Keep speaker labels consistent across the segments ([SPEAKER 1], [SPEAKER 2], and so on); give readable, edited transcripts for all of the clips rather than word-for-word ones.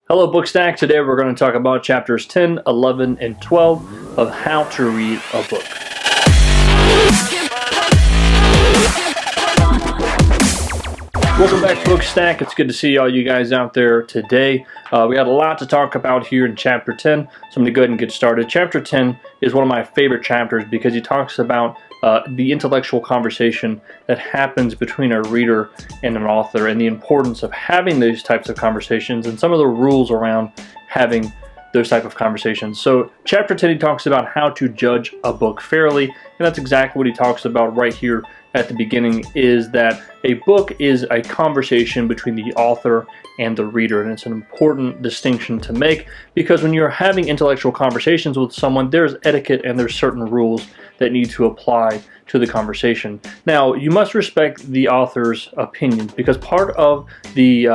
[SPEAKER 1] Hello BookStack. Today we're going to talk about chapters 10, 11, and 12 of How to Read a Book. Welcome back to BookStack. It's good to see all you guys out there today. We got a lot to talk about here in chapter 10, so I'm going to go ahead and get started. Chapter 10 is one of my favorite chapters because he talks about the intellectual conversation that happens between a reader and an author and the importance of having those types of conversations and some of the rules around having those type of conversations. So chapter 10, he talks about how to judge a book fairly, and that's exactly what he talks about right here at the beginning, is that a book is a conversation between the author and the reader, and it's an important distinction to make because when you're having intellectual conversations with someone, there's etiquette and there's certain rules that need to apply to the conversation. Now, you must respect the author's opinions because part of the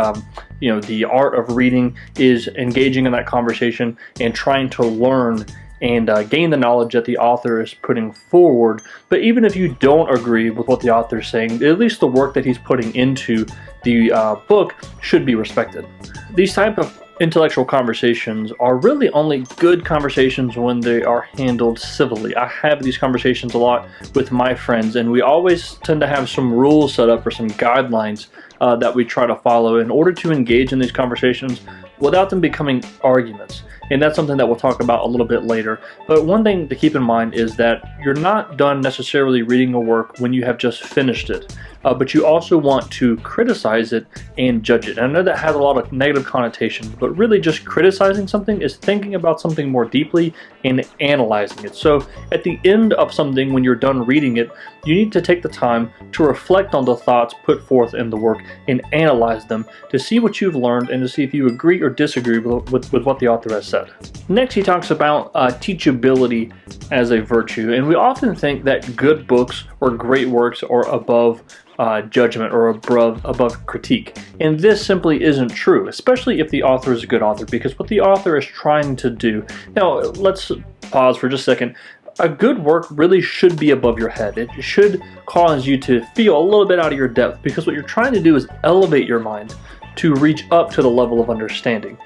[SPEAKER 1] the art of reading is engaging in that conversation and trying to learn and gain the knowledge that the author is putting forward. But even if you don't agree with what the author is saying, at least the work that he's putting into the book should be respected. These type of intellectual conversations are really only good conversations when they are handled civilly. I have these conversations a lot with my friends, and we always tend to have some rules set up or some guidelines that we try to follow in order to engage in these conversations without them becoming arguments. And that's something that we'll talk about a little bit later. But one thing to keep in mind is that you're not done necessarily reading a work when you have just finished it, but you also want to criticize it and judge it. And I know that has a lot of negative connotations, but really just criticizing something is thinking about something more deeply and analyzing it. So at the end of something, when you're done reading it, you need to take the time to reflect on the thoughts put forth in the work and analyze them to see what you've learned and to see if you agree or disagree with what the author has said. Next, he talks about teachability as a virtue, and we often think that good books or great works are above judgment or above critique, and this simply isn't true, especially if the author is a good author, because what the author is trying to do. Now, let's pause for just a second. A good work really should be above your head. It should cause you to feel a little bit out of your depth, because what you're trying to do is elevate your mind to reach up to the level of understanding.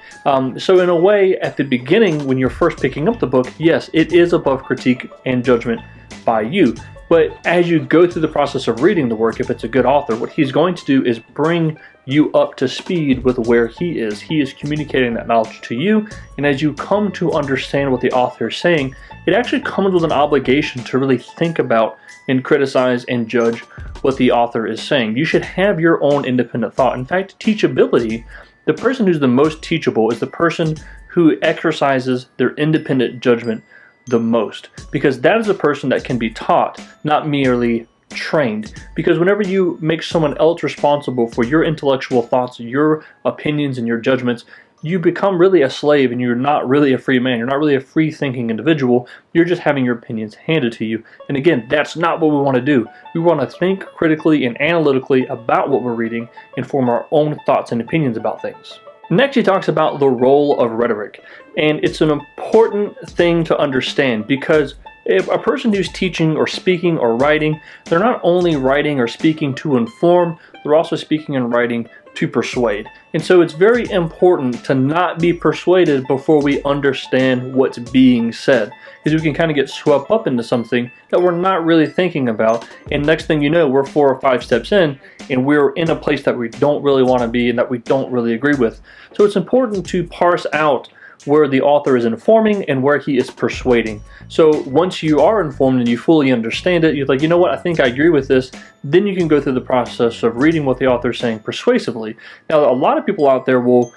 [SPEAKER 1] So in a way, at the beginning, when you're first picking up the book, yes, it is above critique and judgment by you. But as you go through the process of reading the work, if it's a good author, what he's going to do is bring you up to speed with where he is. He is communicating that knowledge to you, and as you come to understand what the author is saying, it actually comes with an obligation to really think about and criticize and judge what the author is saying. You should have your own independent thought. In fact, teachability, the person who's the most teachable is the person who exercises their independent judgment the most, because that is a person that can be taught, not merely trained. Because whenever you make someone else responsible for your intellectual thoughts, your opinions, and your judgments, you become really a slave, and you're not really a free man. You're not really a free thinking individual. You're just having your opinions handed to you. And again, that's not what we want to do. We want to think critically and analytically about what we're reading and form our own thoughts and opinions about things. Next, he talks about the role of rhetoric, and it's an important thing to understand, because if a person who's teaching or speaking or writing, they're not only writing or speaking to inform, they're also speaking and writing to persuade. And so it's very important to not be persuaded before we understand what's being said, because we can kind of get swept up into something that we're not really thinking about, and next thing you know, we're 4 or 5 steps in and we're in a place that we don't really want to be and that we don't really agree with. So it's important to parse out where the author is informing and where he is persuading. So once you are informed and you fully understand it, you're like, you know what, I think I agree with this, then you can go through the process of reading what the author is saying persuasively. Now, a lot of people out there will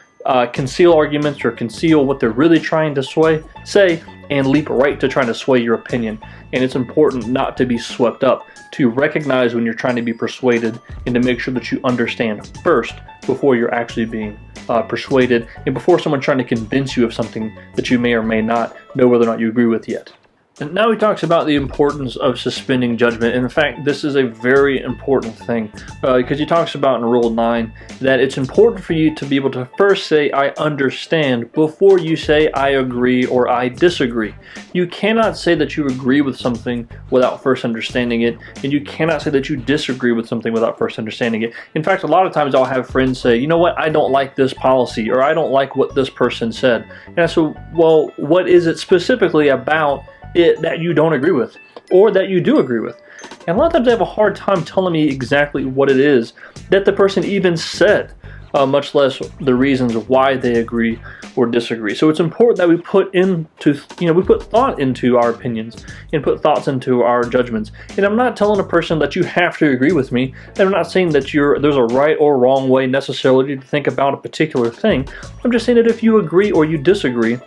[SPEAKER 1] conceal arguments or conceal what they're really trying to say, and leap right to trying to sway your opinion. And it's important not to be swept up, to recognize when you're trying to be persuaded and to make sure that you understand first before you're actually being persuaded, and before someone trying to convince you of something that you may or may not know whether or not you agree with yet. And now he talks about the importance of suspending judgment. And in fact, this is a very important thing because he talks about in Rule 9 that it's important for you to be able to first say, I understand, before you say, I agree or I disagree. You cannot say that you agree with something without first understanding it, and you cannot say that you disagree with something without first understanding it. In fact, a lot of times I'll have friends say, you know what, I don't like this policy, or I don't like what this person said. And I say, well, what is it specifically about it that you don't agree with, or that you do agree with? And a lot of times they have a hard time telling me exactly what it is that the person even said, much less the reasons why they agree or disagree. So it's important that we put thought into our opinions and put thoughts into our judgments. And I'm not telling a person that you have to agree with me, and I'm not saying that there's a right or wrong way necessarily to think about a particular thing. I'm just saying that if you agree or you disagree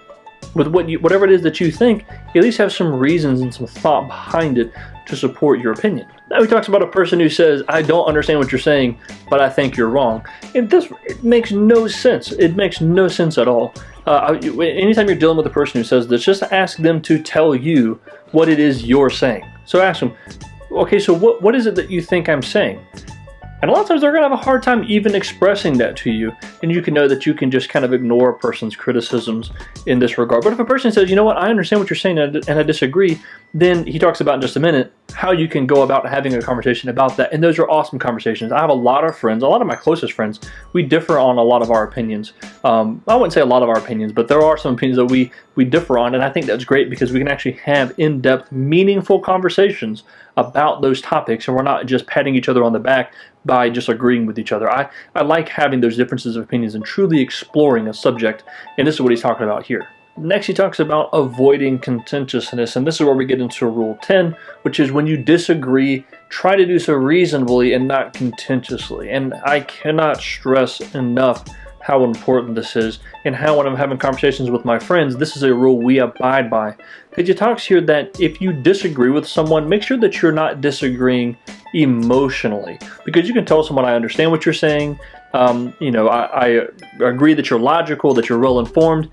[SPEAKER 1] with whatever it is that you think, you at least have some reasons and some thought behind it to support your opinion. Now he talks about a person who says, I don't understand what you're saying, but I think you're wrong. And it makes no sense. It makes no sense at all. Anytime you're dealing with a person who says this, just ask them to tell you what it is you're saying. So ask them, okay, so what is it that you think I'm saying? And a lot of times they're going to have a hard time even expressing that to you. And you can know that you can just kind of ignore a person's criticisms in this regard. But if a person says, you know what, I understand what you're saying and I disagree, then he talks about in just a minute how you can go about having a conversation about that. And those are awesome conversations. I have a lot of friends, a lot of my closest friends, we differ on a lot of our opinions. I wouldn't say a lot of our opinions, but there are some opinions that we differ on. And I think that's great because we can actually have in-depth, meaningful conversations about those topics, and we're not just patting each other on the back by just agreeing with each other. I like having those differences of opinions and truly exploring a subject, and this is what he's talking about here. Next, he talks about avoiding contentiousness, and this is where we get into Rule 10, which is when you disagree, try to do so reasonably and not contentiously. And I cannot stress enough how important this is, and how when I'm having conversations with my friends, this is a rule we abide by. Because he talks here that if you disagree with someone, make sure that you're not disagreeing emotionally. Because you can tell someone, I understand what you're saying, I agree that you're logical, that you're well informed,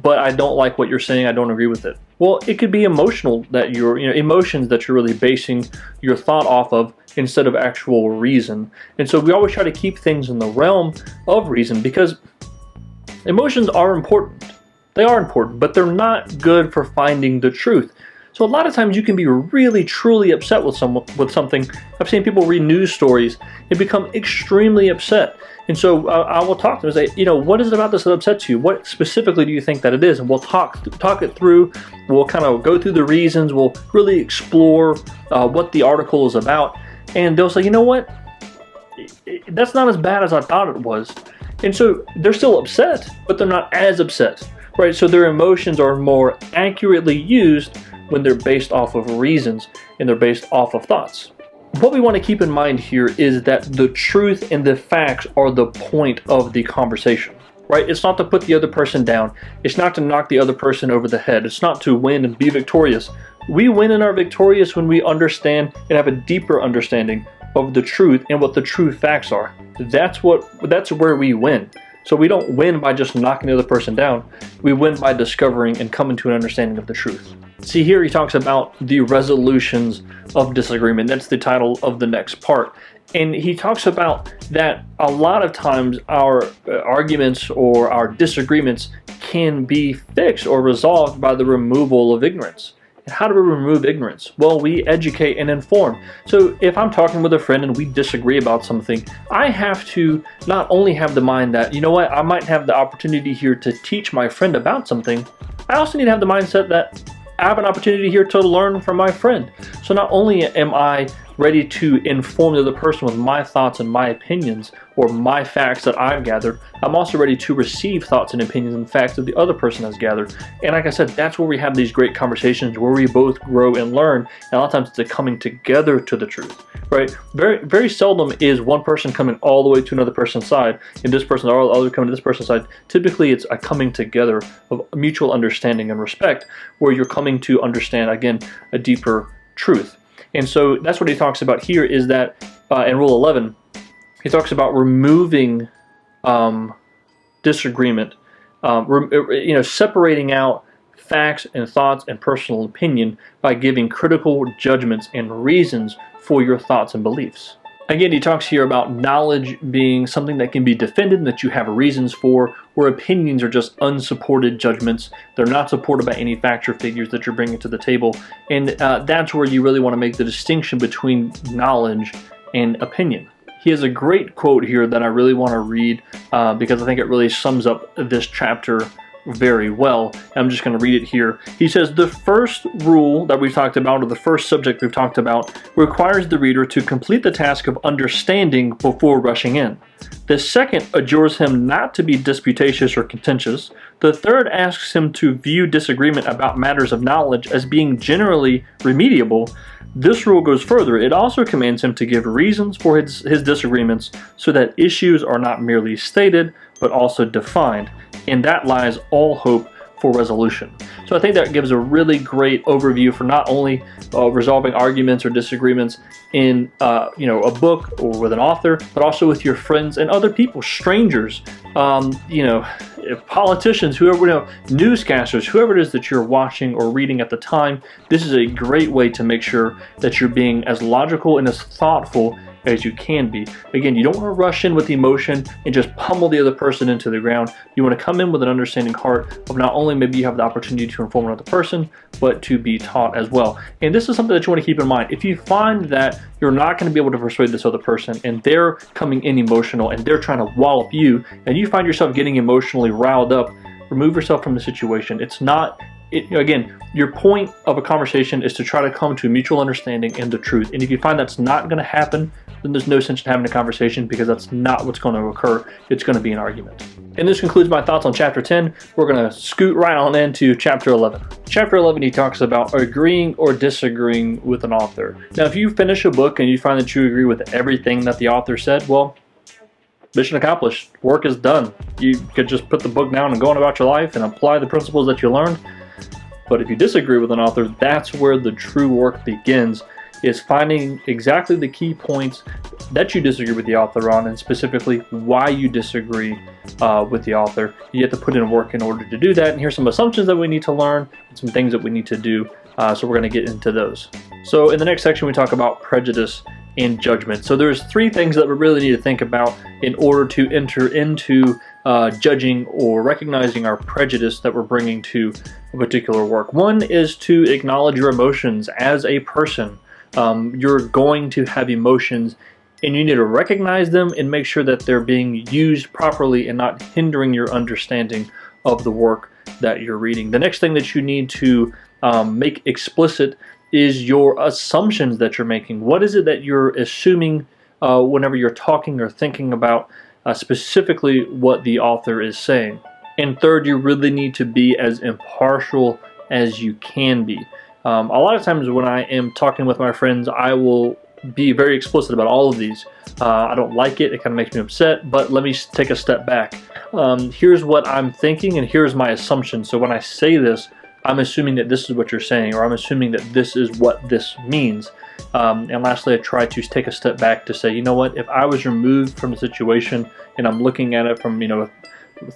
[SPEAKER 1] but I don't like what you're saying, I don't agree with it. Well, it could be emotional that emotions that you're really basing your thought off of instead of actual reason. And so we always try to keep things in the realm of reason because emotions are important. They are important, but they're not good for finding the truth. So a lot of times you can be really, truly upset with something. I've seen people read news stories and become extremely upset. And so I will talk to them and say, what is it about this that upsets you? What specifically do you think that it is? And we'll talk it through. We'll kind of go through the reasons. We'll really explore what the article is about. And they'll say, you know what? That's not as bad as I thought it was. And so they're still upset, but they're not as upset, right? So their emotions are more accurately used when they're based off of reasons and they're based off of thoughts. What we want to keep in mind here is that the truth and the facts are the point of the conversation, right? It's not to put the other person down. It's not to knock the other person over the head. It's not to win and be victorious. We win and are victorious when we understand and have a deeper understanding of the truth and what the true facts are. That's where we win. So we don't win by just knocking the other person down. We win by discovering and coming to an understanding of the truth. See, here he talks about the resolutions of disagreement. That's the title of the next part. And he talks about that a lot of times our arguments or our disagreements can be fixed or resolved by the removal of ignorance. And how do we remove ignorance? Well, we educate and inform. So if I'm talking with a friend and we disagree about something, I have to not only have the mind that, I might have the opportunity here to teach my friend about something, I also need to have the mindset that I have an opportunity here to learn from my friend. So not only am I ready to inform the other person with my thoughts and my opinions or my facts that I've gathered, I'm also ready to receive thoughts and opinions and facts that the other person has gathered. And like I said, that's where we have these great conversations where we both grow and learn. And a lot of times it's a coming together to the truth, right? Very, very seldom is one person coming all the way to another person's side and this person or other coming to this person's side. Typically it's a coming together of mutual understanding and respect where you're coming to understand, again, a deeper truth. And so that's what he talks about here is that in Rule 11, he talks about removing disagreement, separating out facts and thoughts and personal opinion by giving critical judgments and reasons for your thoughts and beliefs. Again, he talks here about knowledge being something that can be defended and that you have reasons for, where opinions are just unsupported judgments. They're not supported by any facts or figures that you're bringing to the table. And that's where you really want to make the distinction between knowledge and opinion. He has a great quote here that I really want to read because I think it really sums up this chapter very well. I'm just going to read it here. He says, the first rule that we've talked about, or the first subject we've talked about, requires the reader to complete the task of understanding before rushing in. The second adjures him not to be disputatious or contentious. The third asks him to view disagreement about matters of knowledge as being generally remediable. This rule goes further. It also commands him to give reasons for his disagreements so that issues are not merely stated, but also defined. In that lies all hope for resolution. So I think that gives a really great overview for not only resolving arguments or disagreements in a book or with an author, but also with your friends and other people, strangers, politicians, whoever, newscasters, whoever it is that you're watching or reading at the time. This is a great way to make sure that you're being as logical and as thoughtful as you can be. Again, you don't want to rush in with emotion and just pummel the other person into the ground. You want to come in with an understanding heart of not only maybe you have the opportunity to inform another person, but to be taught as well. And this is something that you want to keep in mind. If you find that you're not going to be able to persuade this other person and they're coming in emotional and they're trying to wallop you, and you find yourself getting emotionally riled up, remove yourself from the situation. It's not again, your point of a conversation is to try to come to a mutual understanding and the truth. And if you find that's not going to happen, then there's no sense in having a conversation, because that's not what's going to occur. It's going to be an argument. And this concludes my thoughts on chapter 10. We're going to scoot right on into chapter 11. Chapter 11, he talks about agreeing or disagreeing with an author. Now, if you finish a book and you find that you agree with everything that the author said, well, mission accomplished. Work is done. You could just put the book down and go on about your life and apply the principles that you learned. But if you disagree with an author, that's where the true work begins, is finding exactly the key points that you disagree with the author on, and specifically why you disagree with the author. You have to put in work in order to do that, and here's some assumptions that we need to learn and some things that we need to do, so we're going to get into those. So in the next section we talk about prejudice and judgment. So there's three things that we really need to think about in order to enter into judging or recognizing our prejudice that we're bringing to a particular work. One is to acknowledge your emotions as a person. You're going to have emotions, and you need to recognize them and make sure that they're being used properly and not hindering your understanding of the work that you're reading. The next thing that you need to make explicit is your assumptions that you're making. What is it that you're assuming whenever you're talking or thinking about specifically what the author is saying? And third, you really need to be as impartial as you can be. A lot of times when I am talking with my friends, I will be very explicit about all of these. I don't like it. It kind of makes me upset, but let me take a step back. Here's what I'm thinking, and here's my assumption. So when I say this, I'm assuming that this is what you're saying, or I'm assuming that this is what this means. And lastly, I try to take a step back to say, you know what, if I was removed from the situation and I'm looking at it from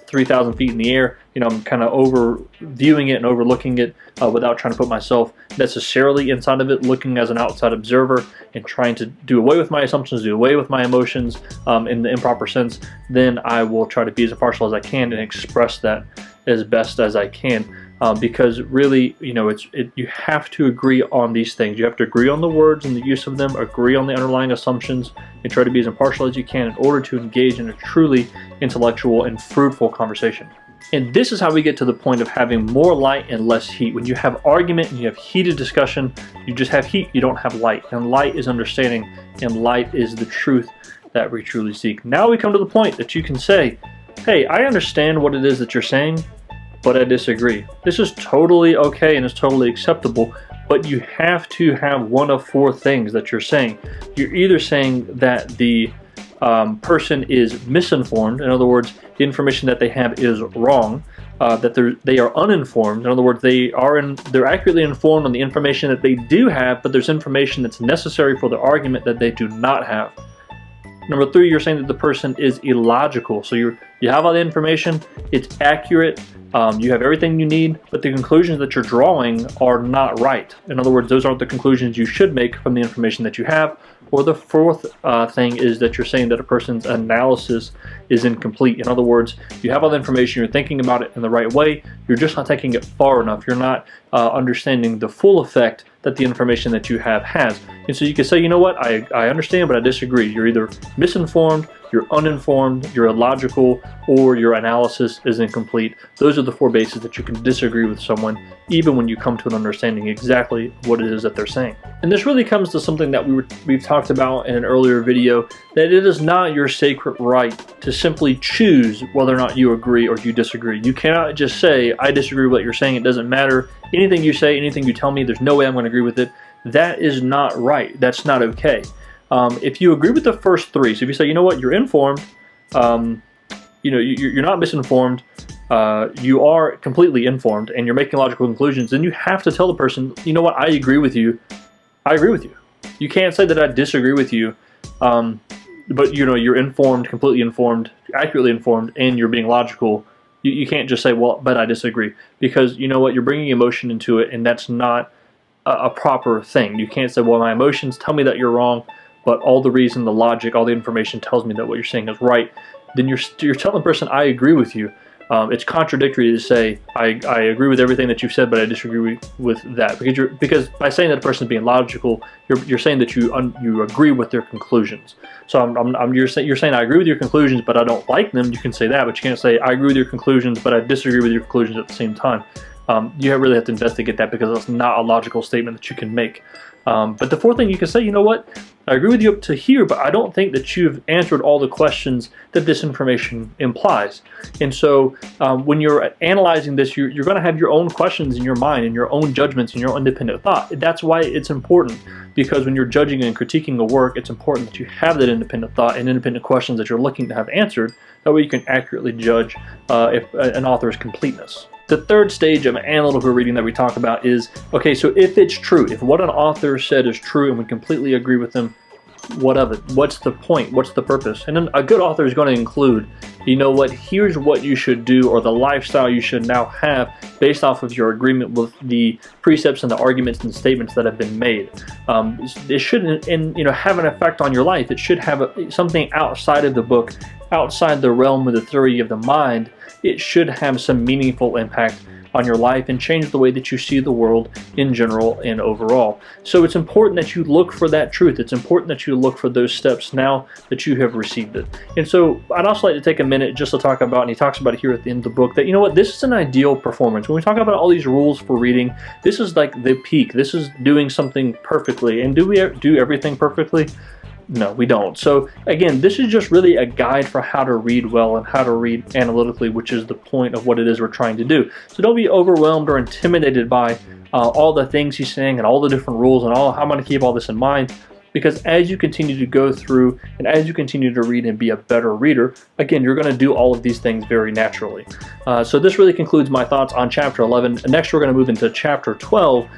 [SPEAKER 1] 3,000 feet in the air, I'm kind of overviewing it and overlooking it without trying to put myself necessarily inside of it, looking as an outside observer and trying to do away with my assumptions, do away with my emotions in the improper sense, then I will try to be as impartial as I can and express that as best as I can. Because really, you have to agree on these things. You have to agree on the words and the use of them, agree on the underlying assumptions, and try to be as impartial as you can in order to engage in a truly intellectual and fruitful conversation. And this is how we get to the point of having more light and less heat. When you have argument and you have heated discussion, you just have heat, you don't have light. And light is understanding, and light is the truth that we truly seek. Now we come to the point that you can say, hey, I understand what it is that you're saying, but I disagree. This is totally okay and it's totally acceptable, but you have to have one of four things that you're saying. You're either saying that the person is misinformed, in other words, the information that they have is wrong, that they are uninformed, in other words, they're accurately informed on the information that they do have, but there's information that's necessary for the argument that they do not have. Number three, you're saying that the person is illogical. So you have all the information, it's accurate, You have everything you need, but the conclusions that you're drawing are not right. In other words, those aren't the conclusions you should make from the information that you have. Or the fourth thing is that you're saying that a person's analysis is incomplete. In other words, you have all the information, you're thinking about it in the right way, you're just not taking it far enough. You're not understanding the full effect that the information that you have has. And so you can say, you know what, I understand, but I disagree. You're either misinformed, you're uninformed, you're illogical, or your analysis is incomplete. Those are the four bases that you can disagree with someone, even when you come to an understanding exactly what it is that they're saying. And this really comes to something that we've talked about in an earlier video, that it is not your sacred right to simply choose whether or not you agree or you disagree. You cannot just say, I disagree with what you're saying, it doesn't matter. Anything you say, anything you tell me, there's no way I'm going to agree with it. That is not right. That's not okay. If you agree with the first three, so if you say, you know what, you're informed, you're not misinformed, you are completely informed, and you're making logical conclusions, then you have to tell the person, you know what, I agree with you. I agree with you. You can't say that I disagree with you, but you're informed, completely informed, accurately informed, and you're being logical. You can't just say, well, but I disagree, because you know what, you're bringing emotion into it, and that's not a proper thing. You can't say, well, my emotions tell me that you're wrong, but all the reason, the logic, all the information tells me that what you're saying is right. Then you're telling the person, I agree with you. It's contradictory to say, I agree with everything that you've said, but I disagree with that. Because by saying that a person is being logical, you're saying that you agree with their conclusions. So you're saying I agree with your conclusions, but I don't like them. You can say that, but you can't say I agree with your conclusions, but I disagree with your conclusions at the same time. You really have to investigate that, because that's not a logical statement that you can make. But the fourth thing you can say, you know what, I agree with you up to here, but I don't think that you've answered all the questions that this information implies. And so when you're analyzing this, you're going to have your own questions in your mind and your own judgments and your own independent thought. That's why it's important, because when you're judging and critiquing a work, it's important that you have that independent thought and independent questions that you're looking to have answered. That way you can accurately judge if an author's completeness. The third stage of analytical reading that we talk about is, okay, so if it's true, if what an author said is true and we completely agree with them, what of it? What's the point? What's the purpose? And then a good author is going to include, you know what, here's what you should do, or the lifestyle you should now have based off of your agreement with the precepts and the arguments and statements that have been made. It shouldn't have an effect on your life. It should have something outside of the book, outside the realm of the theory of the mind. It should have some meaningful impact on your life and change the way that you see the world in general and overall. So it's important that you look for that truth. It's important that you look for those steps now that you have received it. And so I'd also like to take a minute just to talk about, and he talks about it here at the end of the book, that you know what, this is an ideal performance. When we talk about all these rules for reading, this is like the peak. This is doing something perfectly. And do we do everything perfectly? No, we don't. So again, this is just really a guide for how to read well and how to read analytically, which is the point of what it is we're trying to do. So don't be overwhelmed or intimidated by all the things he's saying and all the different rules and all how I'm going to keep all this in mind. Because as you continue to go through and as you continue to read and be a better reader, again, you're going to do all of these things very naturally. So this really concludes my thoughts on Chapter 11. Next, we're going to move into Chapter 12,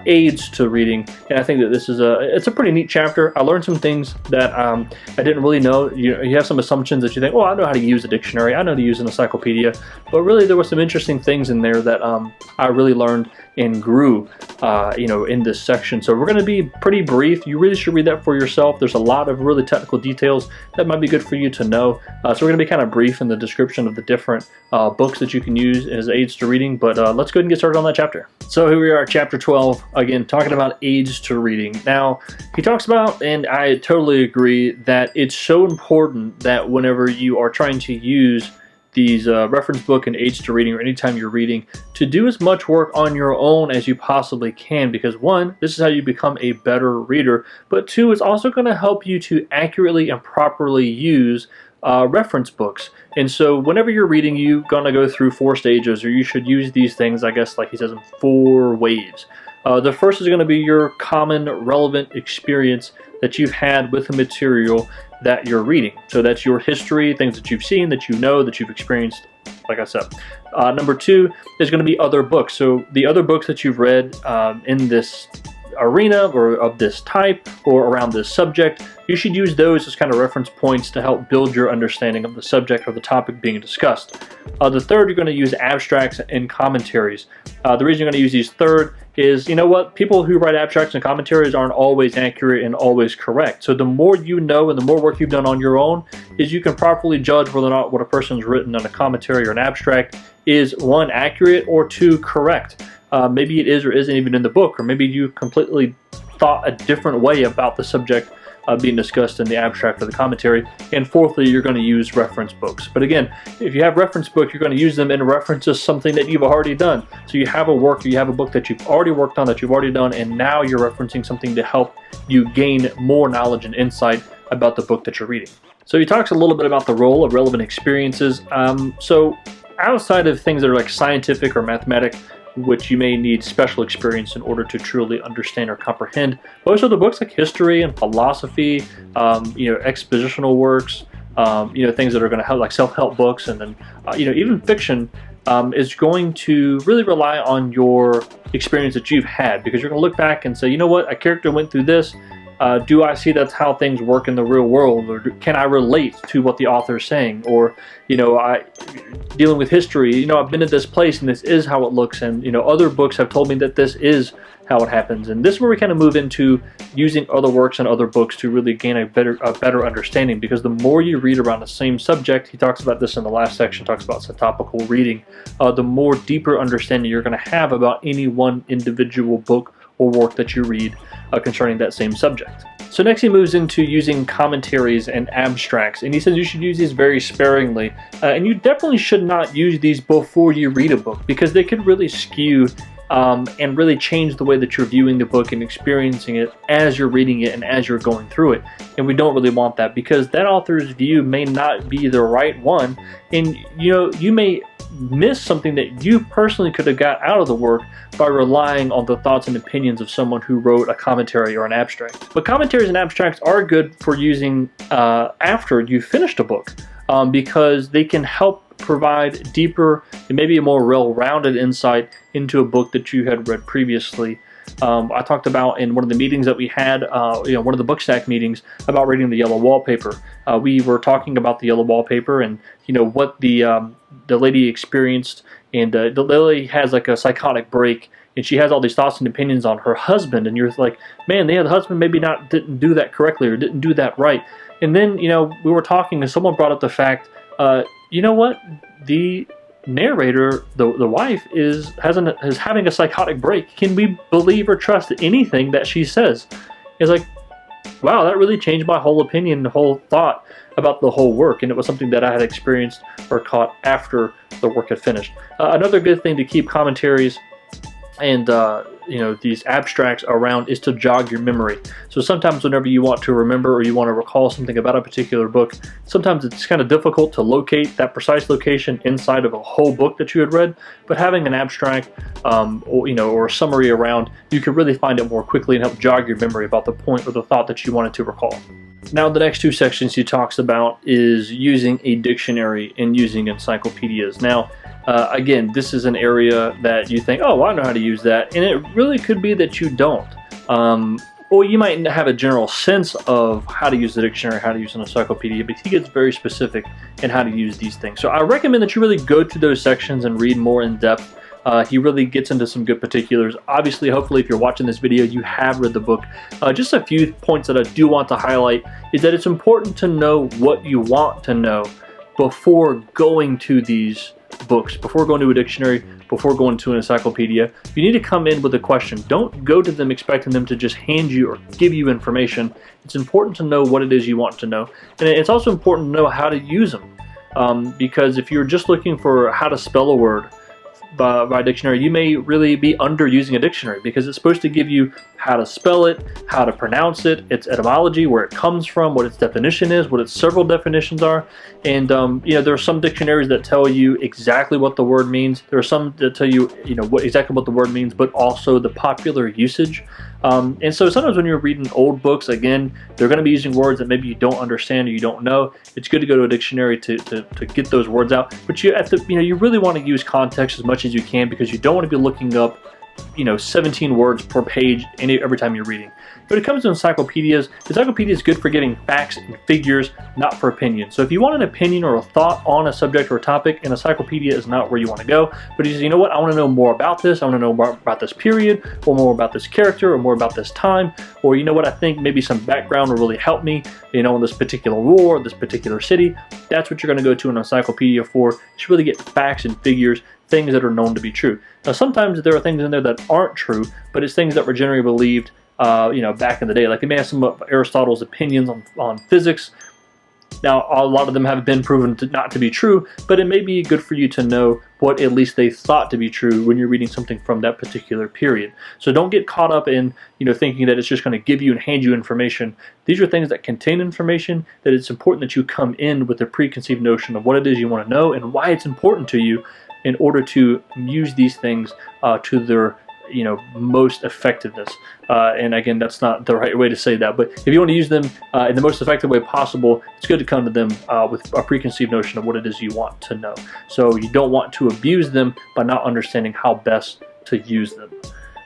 [SPEAKER 1] Aids to Reading. And I think that this is it's a pretty neat chapter. I learned some things that I didn't really know. You have some assumptions that you think, oh, I know how to use a dictionary. I know how to use an encyclopedia. But really, there were some interesting things in there that I really learned and grew, in this section. So we're going to be pretty brief. You really should read that for yourself. There's a lot of really technical details that might be good for you to know. So we're going to be kind of brief in the description of the different books that you can use as aids to reading. But let's go ahead and get started on that chapter. So here we are, Chapter 12, again, talking about aids to reading. Now, he talks about, and I totally agree, that it's so important that whenever you are trying to use these reference book and aids to reading, or anytime you're reading, to do as much work on your own as you possibly can, because one, this is how you become a better reader, but two, it's also going to help you to accurately and properly use reference books. And so whenever you're reading, you're going to go through 4 stages, or you should use these things, I guess, like he says, in 4 waves. The first is going to be your common relevant experience that you've had with the material that you're reading. So that's your history, things that you've seen, that you know, that you've experienced, like I said. Number 2 is going to be other books. So the other books that you've read in this arena or of this type or around this subject, you should use those as kind of reference points to help build your understanding of the subject or the topic being discussed. The third, you're going to use abstracts and commentaries. The reason you're going to use these third is, you know what, people who write abstracts and commentaries aren't always accurate and always correct. So the more you know and the more work you've done on your own, is you can properly judge whether or not what a person's written on a commentary or an abstract is, one, accurate, or two, correct. Maybe it is or isn't even in the book, or maybe you completely thought a different way about the subject being discussed in the abstract or the commentary. And fourthly, you're going to use reference books. But again, if you have reference books, you're going to use them in reference to something that you've already done. So you have a work, or you have a book that you've already worked on, that you've already done, and now you're referencing something to help you gain more knowledge and insight about the book that you're reading. So he talks a little bit about the role of relevant experiences. So outside of things that are like scientific or mathematic, which you may need special experience in order to truly understand or comprehend, most of the books like history and philosophy, expositional works, things that are going to help, like self-help books, and then even fiction is going to really rely on your experience that you've had, because you're going to look back and say, you know what, a character went through this. Do I see that's how things work in the real world, or can I relate to what the author is saying? Or, dealing with history, I've been at this place and this is how it looks, and other books have told me that this is how it happens. And this is where we kind of move into using other works and other books to really gain a better understanding, because the more you read around the same subject, he talks about this in the last section, talks about topical reading, the more deeper understanding you're going to have about any one individual book or work that you read concerning that same subject. So next he moves into using commentaries and abstracts, and he says you should use these very sparingly, and you definitely should not use these before you read a book, because they could really skew and really change the way that you're viewing the book and experiencing it as you're reading it and as you're going through it. And we don't really want that, because that author's view may not be the right one, and you may miss something that you personally could have got out of the work by relying on the thoughts and opinions of someone who wrote a commentary or an abstract. But commentaries and abstracts are good for using after you finished a book, because they can help provide deeper and maybe a more well-rounded insight into a book that you had read previously. I talked about in one of the meetings that we had, one of the BOOKSTACK meetings, about reading the yellow wallpaper. We were talking about the yellow wallpaper and what the lady experienced, and the lady has like a psychotic break, and she has all these thoughts and opinions on her husband, and you're like, man, the husband maybe didn't do that correctly or didn't do that right. And then we were talking, and someone brought up the fact, you know what, the narrator, the wife, is having a psychotic break. Can we believe or trust anything that she says? It's like, wow, that really changed my whole opinion, the whole thought about the whole work, and it was something that I had experienced or caught after the work had finished. Another good thing to keep commentaries and these abstracts around is to jog your memory. So sometimes whenever you want to remember or you want to recall something about a particular book, sometimes it's kind of difficult to locate that precise location inside of a whole book that you had read, but having an abstract or a summary around, you can really find it more quickly and help jog your memory about the point or the thought that you wanted to recall. Now the next two sections he talks about is using a dictionary and using encyclopedias. Now again, this is an area that you think, oh, I know how to use that, and it really could be that you don't. Or you might have a general sense of how to use the dictionary, how to use an encyclopedia, but he gets very specific in how to use these things. So I recommend that you really go to those sections and read more in depth. He really gets into some good particulars. Obviously, hopefully, if you're watching this video, you have read the book. Just a few points that I do want to highlight is that it's important to know what you want to know before going to these books, before going to a dictionary, before going to an encyclopedia. You need to come in with a question. Don't go to them expecting them to just hand you or give you information. It's important to know what it is you want to know. And it's also important to know how to use them. Because if you're just looking for how to spell a word by dictionary, you may really be underusing a dictionary, because it's supposed to give you how to spell it, how to pronounce it, its etymology, where it comes from, what its definition is, what its several definitions are. And there are some dictionaries that tell you exactly what the word means. There are some that tell you exactly what the word means, but also the popular usage. And so sometimes when you're reading old books, again, they're going to be using words that maybe you don't understand or you don't know. It's good to go to a dictionary to get those words out. But you really want to use context as much as you can, because you don't want to be looking up 17 words per page every time you're reading. When it comes to encyclopedias is good for getting facts and figures, not for opinion. So if you want an opinion or a thought on a subject or a topic, an encyclopedia is not where you want to go. But you say, you know what, I want to know more about this, I want to know more about this period, or more about this character, or more about this time, or you know what, I think maybe some background will really help me, in this particular war, this particular city. That's what you're going to go to an encyclopedia for. You should really get facts and figures, things that are known to be true. Now sometimes there are things in there that aren't true, but it's things that were generally believed back in the day. Like they may have some of Aristotle's opinions on physics. Now a lot of them have been proven not to be true, but it may be good for you to know what at least they thought to be true when you're reading something from that particular period. So don't get caught up in thinking that it's just going to give you and hand you information. These are things that contain information, that it's important that you come in with a preconceived notion of what it is you want to know and why it's important to you, in order to use these things to their most effectiveness. And again, that's not the right way to say that, but if you want to use them in the most effective way possible, it's good to come to them with a preconceived notion of what it is you want to know. So you don't want to abuse them by not understanding how best to use them.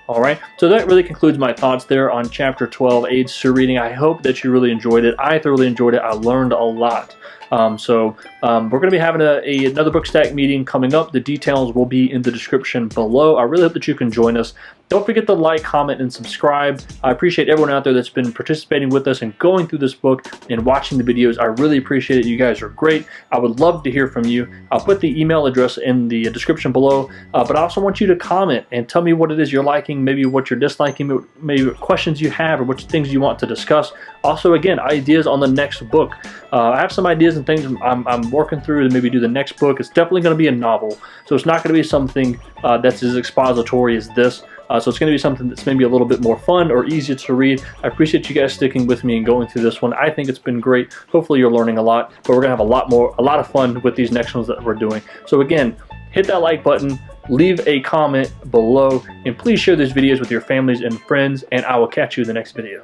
[SPEAKER 1] Alright, so that really concludes my thoughts there on Chapter 12, Aids to Reading. I hope that you really enjoyed it. I thoroughly enjoyed it. I learned a lot. We're going to be having another BookStack meeting coming up. The details will be in the description below. I really hope that you can join us. Don't forget to like, comment, and subscribe. I appreciate everyone out there that's been participating with us and going through this book and watching the videos. I really appreciate it. You guys are great. I would love to hear from you. I'll put the email address in the description below, but I also want you to comment and tell me what it is you're liking, maybe what you're disliking, maybe what questions you have or which things you want to discuss. Also, again, ideas on the next book. I have some ideas and things I'm working through to maybe do the next book. It's definitely going to be a novel, so it's not going to be something that's as expository as this. So it's going to be something that's maybe a little bit more fun or easier to read. I appreciate you guys sticking with me and going through this one. I think it's been great. Hopefully you're learning a lot, but we're going to have a lot of fun with these next ones that we're doing. So again, hit that like button, leave a comment below, and please share these videos with your families and friends, and I will catch you in the next video.